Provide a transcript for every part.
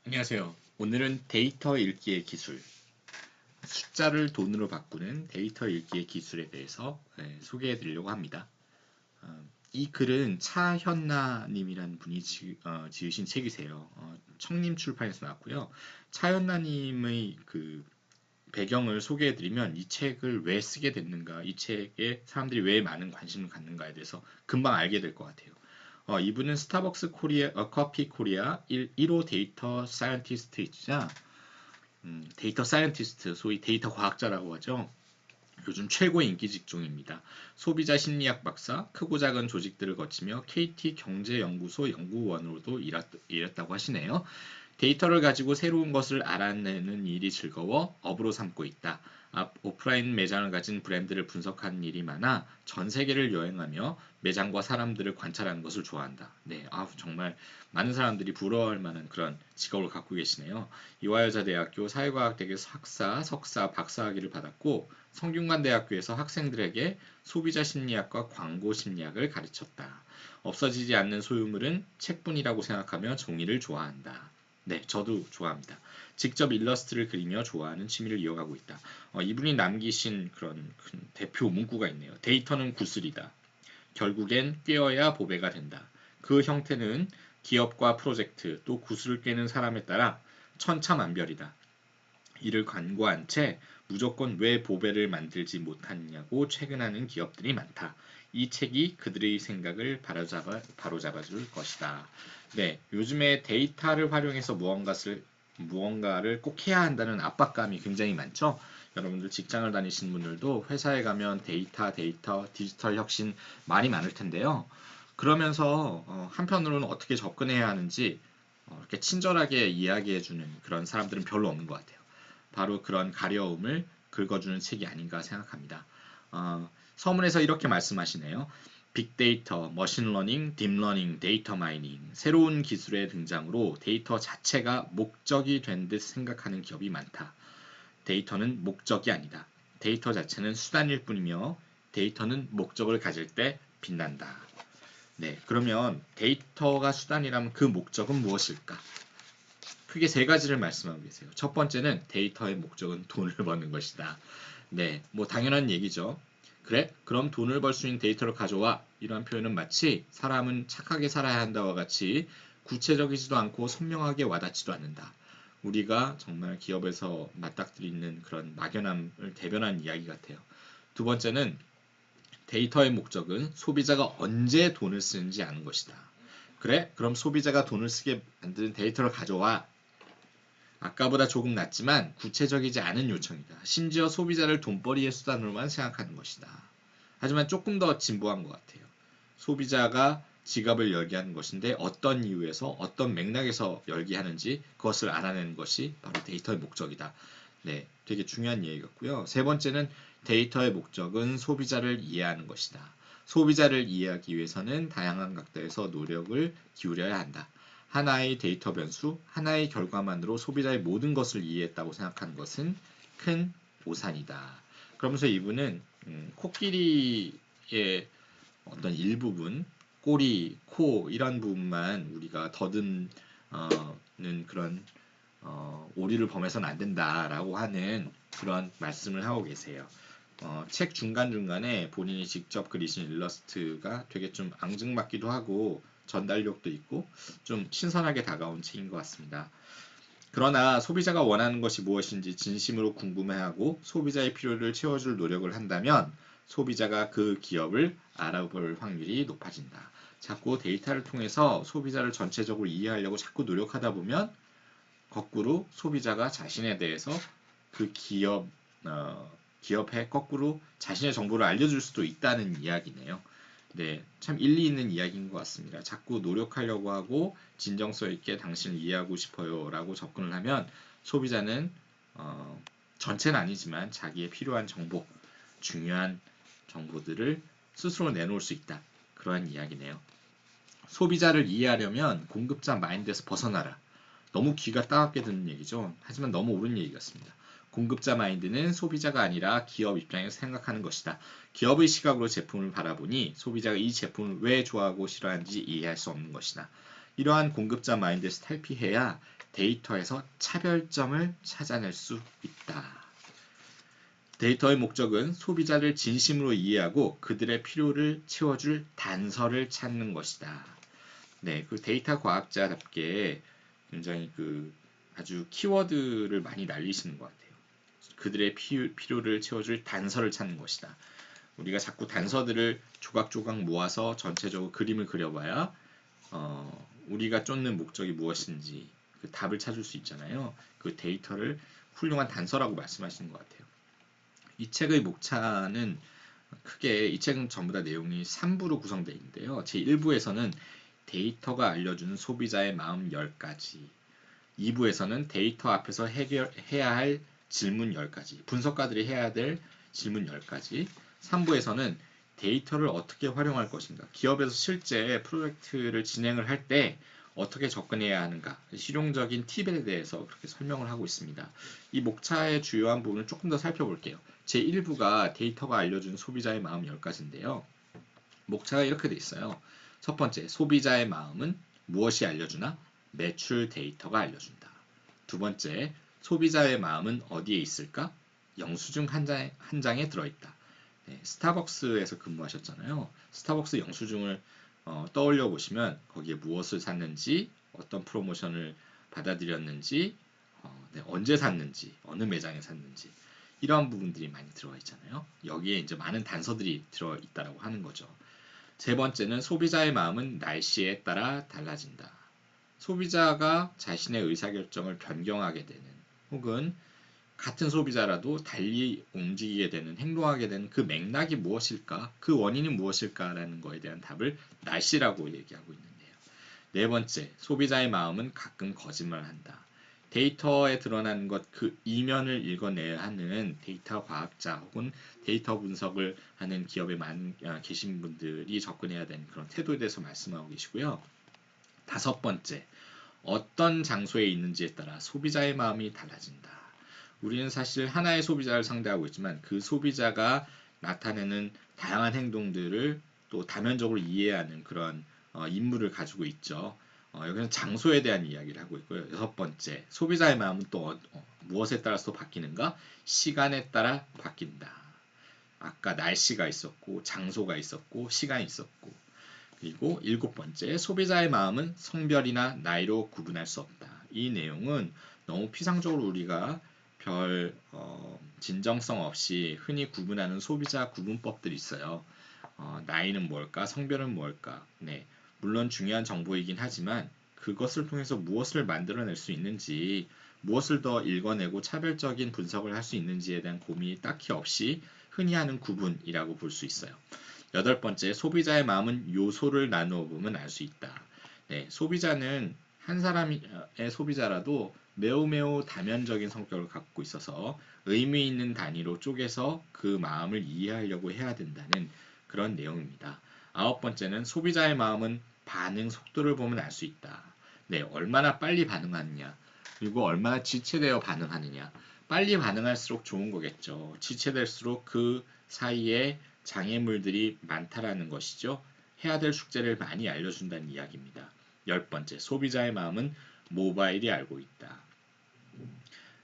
안녕하세요. 오늘은 데이터 읽기의 기술, 숫자를 돈으로 바꾸는 데이터 읽기의 기술에 대해서 소개해 드리려고 합니다. 이 글은 차현나님이라는 분이 지으신 책이세요. 청림 출판에서 나왔고요. 차현나님의 그 배경을 소개해 드리면 이 책을 왜 쓰게 됐는가, 이 책에 사람들이 왜 많은 관심을 갖는가에 대해서 금방 알게 될 것 같아요. 이분은 스타벅스 코리아, 커피 코리아 1호 데이터 사이언티스트이자 데이터 사이언티스트, 소위 데이터 과학자라고 하죠. 요즘 최고의 인기 직종입니다. 소비자 심리학 박사, 크고 작은 조직들을 거치며 KT 경제연구소 연구원으로도 일했다고 하시네요. 데이터를 가지고 새로운 것을 알아내는 일이 즐거워 업으로 삼고 있다. 오프라인 매장을 가진 브랜드를 분석하는 일이 많아 전 세계를 여행하며 매장과 사람들을 관찰하는 것을 좋아한다. 네, 정말 많은 사람들이 부러워할 만한 그런 직업을 갖고 계시네요. 이화여자대학교 사회과학대학에서 학사, 석사, 박사학위를 받았고 성균관대학교에서 학생들에게 소비자 심리학과 광고 심리학을 가르쳤다. 없어지지 않는 소유물은 책뿐이라고 생각하며 정의를 좋아한다. 네, 저도 좋아합니다. 직접 일러스트를 그리며 좋아하는 취미를 이어가고 있다. 이분이 남기신 그런 큰 대표 문구가 있네요. 데이터는 구슬이다. 결국엔 꿰어야 보배가 된다. 그 형태는 기업과 프로젝트 또 구슬을 꿰는 사람에 따라 천차만별이다. 이를 간과한 채 무조건 왜 보배를 만들지 못하느냐고 퇴근하는 기업들이 많다. 이 책이 그들의 생각을 바로잡아줄 것이다. 네, 요즘에 데이터를 활용해서 무언가를 꼭 해야 한다는 압박감이 굉장히 많죠. 여러분들 직장을 다니시는 분들도 회사에 가면 데이터, 디지털 혁신 말이 많을 텐데요. 그러면서 한편으로는 어떻게 접근해야 하는지 이렇게 친절하게 이야기해주는 그런 사람들은 별로 없는 것 같아요. 바로 그런 가려움을 긁어주는 책이 아닌가 생각합니다. 서문에서 이렇게 말씀하시네요. 빅데이터, 머신러닝, 딥러닝, 데이터 마이닝 새로운 기술의 등장으로 데이터 자체가 목적이 된 듯 생각하는 기업이 많다. 데이터는 목적이 아니다. 데이터 자체는 수단일 뿐이며 데이터는 목적을 가질 때 빛난다. 네, 그러면 데이터가 수단이라면 그 목적은 무엇일까? 크게 세 가지를 말씀하고 계세요. 첫 번째는 데이터의 목적은 돈을 버는 것이다. 네, 뭐 당연한 얘기죠. 그래? 그럼 돈을 벌 수 있는 데이터를 가져와. 이러한 표현은 마치 사람은 착하게 살아야 한다와 같이 구체적이지도 않고 선명하게 와닿지도 않는다. 우리가 정말 기업에서 맞닥뜨리는 그런 막연함을 대변한 이야기 같아요. 두 번째는 데이터의 목적은 소비자가 언제 돈을 쓰는지 아는 것이다. 그래? 그럼 소비자가 돈을 쓰게 만드는 데이터를 가져와. 아까보다 조금 낮지만 구체적이지 않은 요청이다. 심지어 소비자를 돈벌이의 수단으로만 생각하는 것이다. 하지만 조금 더 진보한 것 같아요. 소비자가 지갑을 열게 하는 것인데 어떤 이유에서 어떤 맥락에서 열게 하는지 그것을 알아내는 것이 바로 데이터의 목적이다. 네, 되게 중요한 얘기 같고요. 세 번째는 데이터의 목적은 소비자를 이해하는 것이다. 소비자를 이해하기 위해서는 다양한 각도에서 노력을 기울여야 한다. 하나의 데이터 변수, 하나의 결과만으로 소비자의 모든 것을 이해했다고 생각하는 것은 큰 오산이다. 그러면서 이분은 코끼리의 어떤 일부분, 꼬리, 코 이런 부분만 우리가 더듬는 그런 오리를 범해서는 안 된다라고 하는 그런 말씀을 하고 계세요. 책 중간중간에 본인이 직접 그리신 일러스트가 되게 좀 앙증맞기도 하고 전달력도 있고 좀 신선하게 다가온 책인 것 같습니다. 그러나 소비자가 원하는 것이 무엇인지 진심으로 궁금해하고 소비자의 필요를 채워줄 노력을 한다면 소비자가 그 기업을 알아볼 확률이 높아진다. 자꾸 데이터를 통해서 소비자를 전체적으로 이해하려고 자꾸 노력하다 보면 거꾸로 소비자가 자신에 대해서 그 기업에 거꾸로 자신의 정보를 알려줄 수도 있다는 이야기네요. 네, 참 일리 있는 이야기인 것 같습니다. 자꾸 노력하려고 하고 진정성 있게 당신을 이해하고 싶어요라고 접근을 하면 소비자는 전체는 아니지만 자기의 필요한 정보, 중요한 정보들을 스스로 내놓을 수 있다. 그러한 이야기네요. 소비자를 이해하려면 공급자 마인드에서 벗어나라. 너무 귀가 따갑게 듣는 얘기죠. 하지만 너무 옳은 얘기 같습니다. 공급자 마인드는 소비자가 아니라 기업 입장에서 생각하는 것이다. 기업의 시각으로 제품을 바라보니 소비자가 이 제품을 왜 좋아하고 싫어하는지 이해할 수 없는 것이다. 이러한 공급자 마인드에서 탈피해야 데이터에서 차별점을 찾아낼 수 있다. 데이터의 목적은 소비자를 진심으로 이해하고 그들의 필요를 채워줄 단서를 찾는 것이다. 네, 그 데이터 과학자답게 굉장히 아주 키워드를 많이 날리시는 것 같아요. 그들의 필요를 채워줄 단서를 찾는 것이다. 우리가 자꾸 단서들을 조각조각 모아서 전체적으로 그림을 그려봐야 우리가 쫓는 목적이 무엇인지 그 답을 찾을 수 있잖아요. 그 데이터를 훌륭한 단서라고 말씀하시는 것 같아요. 이 책의 목차는 크게 이 책은 전부 다 내용이 3부로 구성되어 있는데요. 제1부에서는 데이터가 알려주는 소비자의 마음 10가지, 2부에서는 데이터 앞에서 해야 할 질문 10가지, 분석가들이 해야 될 질문 10가지, 3부에서는 데이터를 어떻게 활용할 것인가, 기업에서 실제 프로젝트를 진행을 할 때 어떻게 접근해야 하는가, 실용적인 팁에 대해서 그렇게 설명을 하고 있습니다. 이 목차의 주요한 부분을 조금 더 살펴볼게요. 제1부가 데이터가 알려준 소비자의 마음 10가지인데요. 목차가 이렇게 돼 있어요. 첫 번째, 소비자의 마음은 무엇이 알려주나? 매출 데이터가 알려준다. 두 번째, 소비자의 마음은 어디에 있을까? 영수증 한 장에 들어있다. 네, 스타벅스에서 근무하셨잖아요. 스타벅스 영수증을 떠올려 보시면 거기에 무엇을 샀는지, 어떤 프로모션을 받아들였는지, 네, 언제 샀는지, 어느 매장에 샀는지 이러한 부분들이 많이 들어가 있잖아요. 여기에 이제 많은 단서들이 들어 있다라고 하는 거죠. 세 번째는 소비자의 마음은 날씨에 따라 달라진다. 소비자가 자신의 의사결정을 변경하게 되는 혹은 같은 소비자라도 달리 움직이게 되는, 행동하게 되는 그 맥락이 무엇일까? 그 원인이 무엇일까라는 거에 대한 답을 날씨라고 얘기하고 있는데요. 네 번째, 소비자의 마음은 가끔 거짓말한다. 데이터에 드러나는 것, 그 이면을 읽어내야 하는 데이터 과학자 혹은 데이터 분석을 하는 기업에 계신 분들이 접근해야 되는 그런 태도에 대해서 말씀하고 계시고요. 다섯 번째, 어떤 장소에 있는지에 따라 소비자의 마음이 달라진다. 우리는 사실 하나의 소비자를 상대하고 있지만 그 소비자가 나타내는 다양한 행동들을 또 다면적으로 이해하는 그런 임무를 가지고 있죠. 여기는 장소에 대한 이야기를 하고 있고요. 여섯 번째, 소비자의 마음은 또 무엇에 따라서 바뀌는가? 시간에 따라 바뀐다. 아까 날씨가 있었고, 장소가 있었고, 시간이 있었고, 그리고 일곱 번째, 소비자의 마음은 성별이나 나이로 구분할 수 없다. 이 내용은 너무 피상적으로 우리가 별 진정성 없이 흔히 구분하는 소비자 구분법들이 있어요. 나이는 뭘까? 성별은 뭘까? 네, 물론 중요한 정보이긴 하지만 그것을 통해서 무엇을 만들어낼 수 있는지, 무엇을 더 읽어내고 차별적인 분석을 할 수 있는지에 대한 고민이 딱히 없이 흔히 하는 구분이라고 볼 수 있어요. 여덟 번째, 소비자의 마음은 요소를 나누어 보면 알 수 있다. 네, 소비자는 한 사람의 소비자라도 매우 다면적인 성격을 갖고 있어서 의미 있는 단위로 쪼개서 그 마음을 이해하려고 해야 된다는 그런 내용입니다. 아홉 번째는 소비자의 마음은 반응 속도를 보면 알 수 있다. 네, 얼마나 빨리 반응하느냐, 그리고 얼마나 지체되어 반응하느냐. 빨리 반응할수록 좋은 거겠죠. 지체될수록 그 사이에 장애물들이 많다라는 것이죠. 해야 될 숙제를 많이 알려준다는 이야기입니다. 열 번째, 소비자의 마음은 모바일이 알고 있다.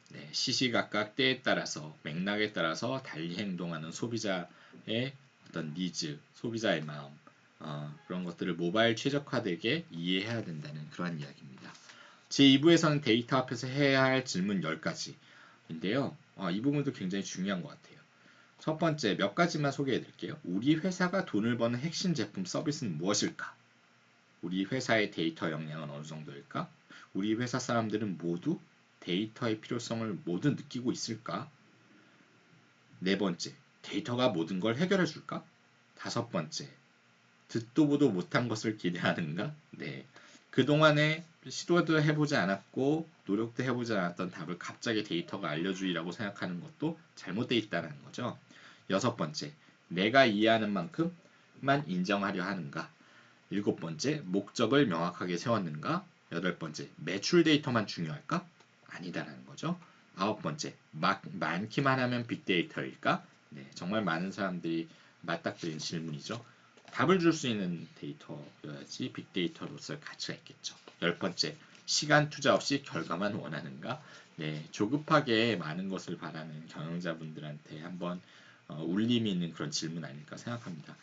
네, 시시각각 때에 따라서 맥락에 따라서 달리 행동하는 소비자의 어떤 니즈, 소비자의 마음, 그런 것들을 모바일 최적화되게 이해해야 된다는 그런 이야기입니다. 제2부에서는 데이터 앞에서 해야 할 질문 10가지인데요. 이 부분도 굉장히 중요한 것 같아요. 첫 번째, 몇 가지만 소개해 드릴게요. 우리 회사가 돈을 버는 핵심 제품 서비스는 무엇일까? 우리 회사의 데이터 역량은 어느 정도일까? 우리 회사 사람들은 모두 데이터의 필요성을 모두 느끼고 있을까? 네 번째, 데이터가 모든 걸 해결해 줄까? 다섯 번째, 듣도 보도 못한 것을 기대하는가? 네. 그동안에 시도도 해보지 않았고 노력도 해보지 않았던 답을 갑자기 데이터가 알려주리라고 생각하는 것도 잘못되어 있다는 거죠. 여섯 번째, 내가 이해하는 만큼만 인정하려 하는가? 일곱 번째, 목적을 명확하게 세웠는가? 여덟 번째, 매출 데이터만 중요할까? 아니다라는 거죠. 아홉 번째, 많기만 하면 빅데이터일까? 네, 정말 많은 사람들이 맞닥뜨린 질문이죠. 답을 줄 수 있는 데이터여야지 빅데이터로서의 가치가 있겠죠. 열 번째, 시간 투자 없이 결과만 원하는가? 네, 조급하게 많은 것을 바라는 경영자분들한테 한번 울림이 있는 그런 질문 아닐까 생각합니다.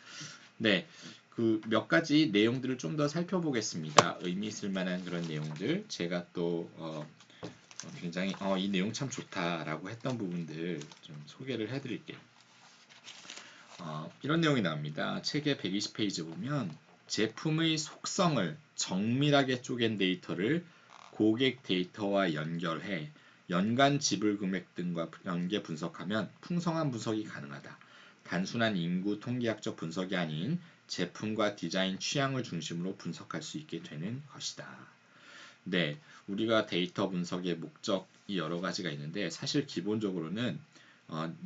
네, 그 몇 가지 내용들을 좀 더 살펴보겠습니다. 의미 있을 만한 그런 내용들 제가 또 굉장히 이 내용 참 좋다라고 했던 부분들 좀 소개를 해드릴게요. 이런 내용이 나옵니다. 책의 120페이지 보면 제품의 속성을 정밀하게 쪼갠 데이터를 고객 데이터와 연결해 연간 지불 금액 등과 연계 분석하면 풍성한 분석이 가능하다. 단순한 인구 통계학적 분석이 아닌 제품과 디자인 취향을 중심으로 분석할 수 있게 되는 것이다. 네, 우리가 데이터 분석의 목적이 여러 가지가 있는데 사실 기본적으로는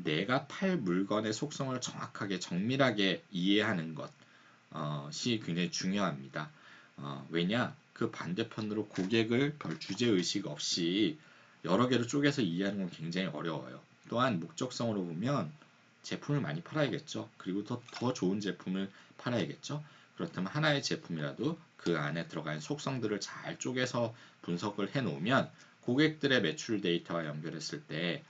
내가 팔 물건의 속성을 정확하게 정밀하게 이해하는 것이 굉장히 중요합니다. 왜냐? 그 반대편으로 고객을 별 주제의식 없이 여러 개로 쪼개서 이해하는 건 굉장히 어려워요. 또한 목적성으로 보면 제품을 많이 팔아야겠죠. 그리고 더 좋은 제품을 팔아야겠죠. 그렇다면 하나의 제품이라도 그 안에 들어간 속성들을 잘 쪼개서 분석을 해 놓으면 고객들의 매출 데이터와 연결했을 때,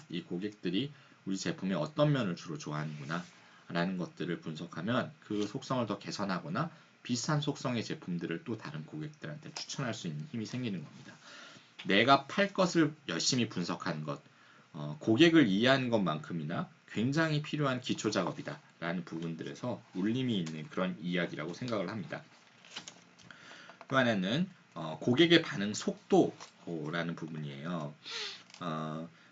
이 고객들이 우리 제품의 어떤 면을 주로 좋아하는구나 라는 것들을 분석하면 그 속성을 더 개선하거나 비슷한 속성의 제품들을 또 다른 고객들한테 추천할 수 있는 힘이 생기는 겁니다. 내가 팔 것을 열심히 분석하는 것, 고객을 이해하는 것만큼이나 굉장히 필요한 기초 작업이다 라는 부분들에서 울림이 있는 그런 이야기라고 생각을 합니다. 또 하나는 고객의 반응 속도라는 부분이에요.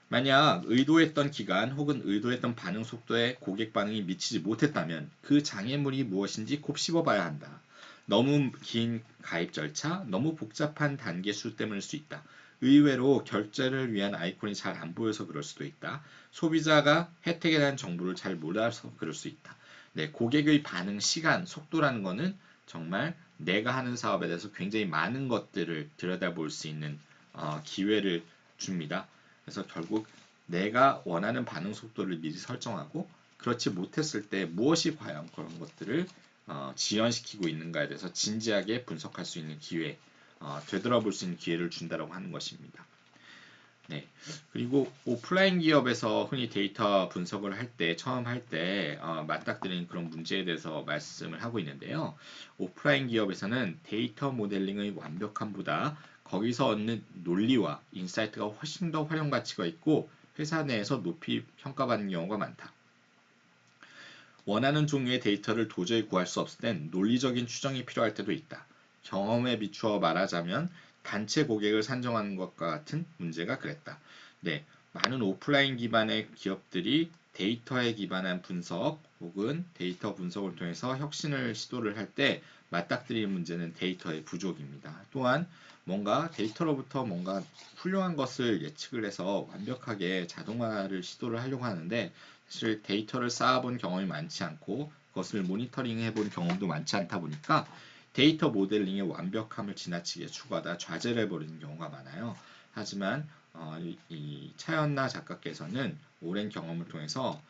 만약 의도했던 기간 혹은 의도했던 반응 속도에 고객 반응이 미치지 못했다면 그 장애물이 무엇인지 곱씹어봐야 한다. 너무 긴 가입 절차, 너무 복잡한 단계 수 때문일 수 있다. 의외로 결제를 위한 아이콘이 잘 안 보여서 그럴 수도 있다. 소비자가 혜택에 대한 정보를 잘 몰라서 그럴 수 있다. 네, 고객의 반응 시간, 속도라는 것은 정말 내가 하는 사업에 대해서 굉장히 많은 것들을 들여다볼 수 있는 기회를 줍니다. 그래서 결국 내가 원하는 반응 속도를 미리 설정하고 그렇지 못했을 때 무엇이 과연 그런 것들을 지연시키고 있는가에 대해서 진지하게 분석할 수 있는 기회, 되돌아볼 수 있는 기회를 준다라고 하는 것입니다. 네. 그리고 오프라인 기업에서 흔히 데이터 분석을 할 때, 처음 할 때 맞닥뜨리는 그런 문제에 대해서 말씀을 하고 있는데요. 오프라인 기업에서는 데이터 모델링의 완벽함보다 거기서 얻는 논리와 인사이트가 훨씬 더 활용 가치가 있고 회사 내에서 높이 평가받는 경우가 많다. 원하는 종류의 데이터를 도저히 구할 수 없을 땐 논리적인 추정이 필요할 때도 있다. 경험에 비추어 말하자면 단체 고객을 산정하는 것과 같은 문제가 그랬다. 네, 많은 오프라인 기반의 기업들이 데이터에 기반한 분석 혹은 데이터 분석을 통해서 혁신을 시도를 할 때 맞닥뜨리는 문제는 데이터의 부족입니다. 또한 뭔가 데이터로부터 뭔가 훌륭한 것을 예측을 해서 완벽하게 자동화를 시도를 하려고 하는데 사실 데이터를 쌓아본 경험이 많지 않고 그것을 모니터링 해본 경험도 많지 않다 보니까 데이터 모델링의 완벽함을 지나치게 추구하다 좌절해 버리는 경우가 많아요. 하지만 이 차연나 작가께서는 오랜 경험을 통해서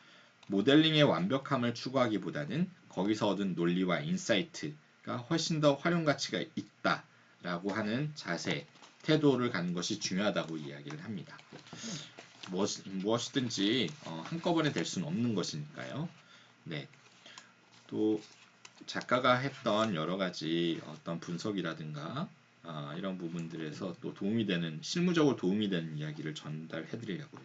모델링의 완벽함을 추구하기보다는 거기서 얻은 논리와 인사이트가 훨씬 더 활용 가치가 있다라고 하는 자세, 태도를 갖는 것이 중요하다고 이야기를 합니다. 무엇이든지 한꺼번에 될 수는 없는 것이니까요. 네. 또 작가가 했던 여러 가지 어떤 분석이라든가 이런 부분들에서 또 도움이 되는 실무적으로 도움이 되는 이야기를 전달해 드리려고요.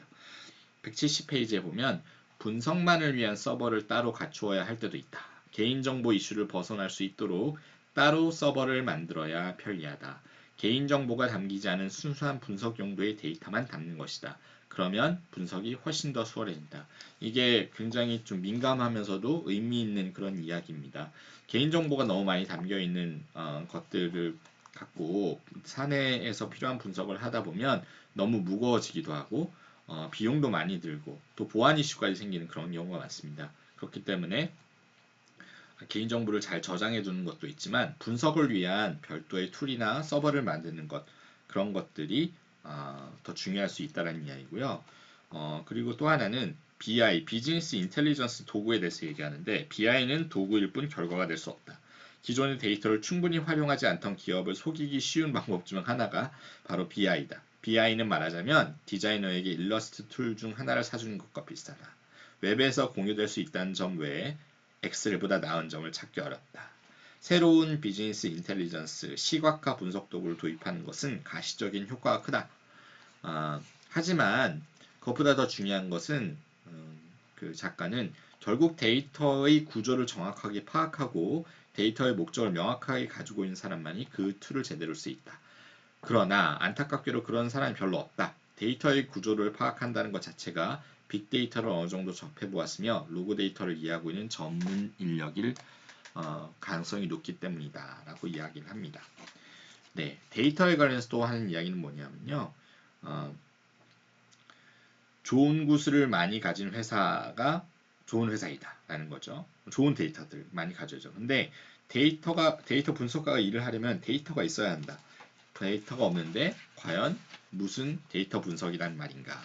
170페이지에 보면 분석만을 위한 서버를 따로 갖추어야 할 때도 있다. 개인정보 이슈를 벗어날 수 있도록 따로 서버를 만들어야 편리하다. 개인정보가 담기지 않은 순수한 분석 용도의 데이터만 담는 것이다. 그러면 분석이 훨씬 더 수월해진다. 이게 굉장히 좀 민감하면서도 의미 있는 그런 이야기입니다. 개인정보가 너무 많이 담겨 있는 것들을 갖고 사내에서 필요한 분석을 하다 보면 너무 무거워지기도 하고 비용도 많이 들고 또 보안 이슈까지 생기는 그런 경우가 많습니다. 그렇기 때문에 개인정보를 잘 저장해 두는 것도 있지만 분석을 위한 별도의 툴이나 서버를 만드는 것 그런 것들이 더 중요할 수 있다는 이야기고요. 그리고 또 하나는 BI, 비즈니스 인텔리전스 도구에 대해서 얘기하는데 BI는 도구일 뿐 결과가 될 수 없다. 기존의 데이터를 충분히 활용하지 않던 기업을 속이기 쉬운 방법 중 하나가 바로 BI다. BI는 말하자면 디자이너에게 일러스트 툴 중 하나를 사주는 것과 비슷하다. 웹에서 공유될 수 있다는 점 외에 엑셀보다 나은 점을 찾기 어렵다. 새로운 비즈니스 인텔리전스 시각화 분석 도구를 도입하는 것은 가시적인 효과가 크다. 하지만 그것보다 더 중요한 것은 그 작가는 결국 데이터의 구조를 정확하게 파악하고 데이터의 목적을 명확하게 가지고 있는 사람만이 그 툴을 제대로 쓸 수 있다. 그러나 안타깝게도 그런 사람이 별로 없다. 데이터의 구조를 파악한다는 것 자체가 빅데이터를 어느 정도 접해보았으며 로그 데이터를 이해하고 있는 전문 인력일 가능성이 높기 때문이다 라고 이야기를 합니다. 네, 데이터에 관련해서 또 하는 이야기는 뭐냐면요. 좋은 구슬을 많이 가진 회사가 좋은 회사이다 라는 거죠. 좋은 데이터들 많이 가져죠. 근데 데이터 분석가가 일을 하려면 데이터가 있어야 한다. 데이터가 없는데 과연 무슨 데이터 분석이란 말인가?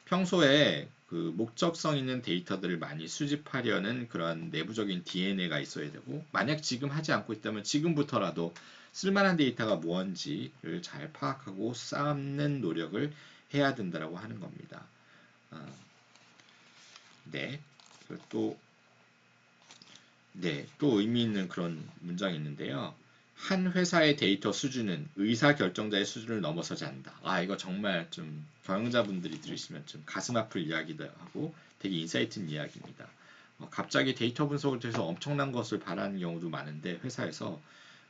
평소에 그 목적성 있는 데이터들을 많이 수집하려는 그런 내부적인 DNA가 있어야 되고, 만약 지금 하지 않고 있다면 지금부터라도 쓸만한 데이터가 무언지를 잘 파악하고 쌓는 노력을 해야 된다고 하는 겁니다. 네, 또 의미 있는 그런 문장이 있는데요. 한 회사의 데이터 수준은 의사결정자의 수준을 넘어서지 않는다. 이거 정말 좀 경영자분들이 들으시면 좀 가슴 아플 이야기도 하고 되게 인사이트 있는 이야기입니다. 갑자기 데이터 분석을 통해서 엄청난 것을 바라는 경우도 많은데 회사에서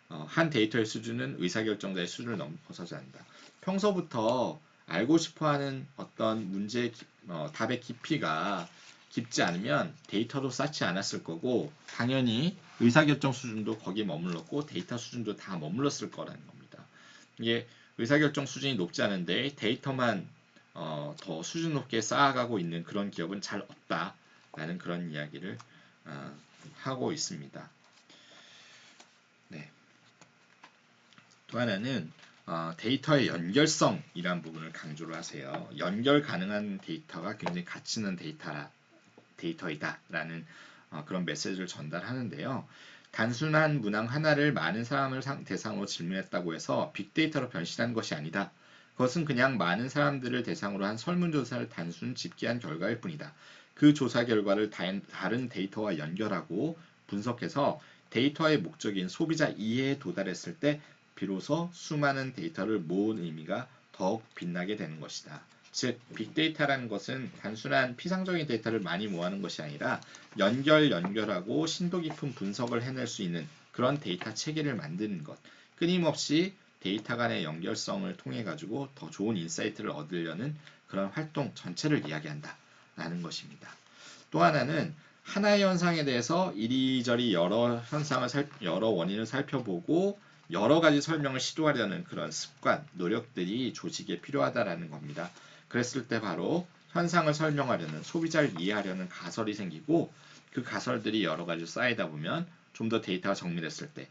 한 데이터의 수준은 의사결정자의 수준을 넘어서지 않는다. 평소부터 알고 싶어하는 어떤 문제의 답의 깊이가 깊지 않으면 데이터도 쌓지 않았을 거고 당연히 의사결정 수준도 거기에 머물렀고 데이터 수준도 다 머물렀을 거라는 겁니다. 이게 의사결정 수준이 높지 않은데 데이터만 더 수준 높게 쌓아가고 있는 그런 기업은 잘 없다라는 그런 이야기를 하고 있습니다. 네. 또 하나는 데이터의 연결성이란 부분을 강조를 하세요. 연결 가능한 데이터가 굉장히 가치 있는 데이터이다라는 그런 메시지를 전달하는데요. 단순한 문항 하나를 많은 사람을 대상으로 질문했다고 해서 빅데이터로 변신한 것이 아니다. 그것은 그냥 많은 사람들을 대상으로 한 설문조사를 단순 집계한 결과일 뿐이다. 그 조사 결과를 다른 데이터와 연결하고 분석해서 데이터의 목적인 소비자 이해에 도달했을 때 비로소 수많은 데이터를 모은 의미가 더욱 빛나게 되는 것이다. 즉 빅데이터라는 것은 단순한 피상적인 데이터를 많이 모아는 것이 아니라 연결하고 심도 깊은 분석을 해낼 수 있는 그런 데이터 체계를 만드는 것, 끊임없이 데이터 간의 연결성을 통해 가지고 더 좋은 인사이트를 얻으려는 그런 활동 전체를 이야기한다 라는 것입니다. 또 하나는 하나의 현상에 대해서 이리저리 여러 원인을 살펴보고 여러 가지 설명을 시도하려는 그런 습관, 노력들이 조직에 필요하다라는 겁니다. 그랬을 때 바로 현상을 설명하려는, 소비자를 이해하려는 가설이 생기고 그 가설들이 여러 가지 쌓이다 보면 좀 더 데이터가 정밀했을 때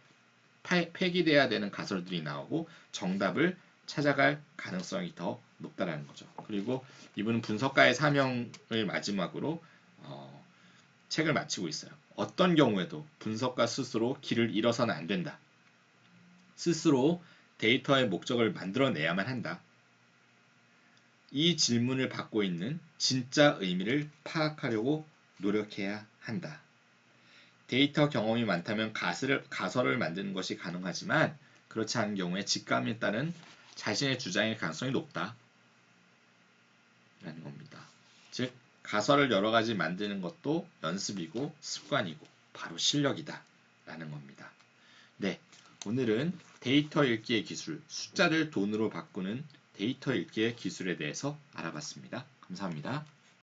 폐기돼야 되는 가설들이 나오고 정답을 찾아갈 가능성이 더 높다라는 거죠. 그리고 이분은 분석가의 사명을 마지막으로 책을 마치고 있어요. 어떤 경우에도 분석가 스스로 길을 잃어서는 안 된다. 스스로 데이터의 목적을 만들어내야만 한다. 이 질문을 받고 있는 진짜 의미를 파악하려고 노력해야 한다. 데이터 경험이 많다면 가설을 만드는 것이 가능하지만 그렇지 않은 경우에 직감에 따른 자신의 주장의 가능성이 높다. 라는 겁니다. 즉 가설을 여러 가지 만드는 것도 연습이고 습관이고 바로 실력이다. 라는 겁니다. 네, 오늘은 데이터 읽기의 기술, 숫자를 돈으로 바꾸는 데이터 읽기의 기술에 대해서 알아봤습니다. 감사합니다.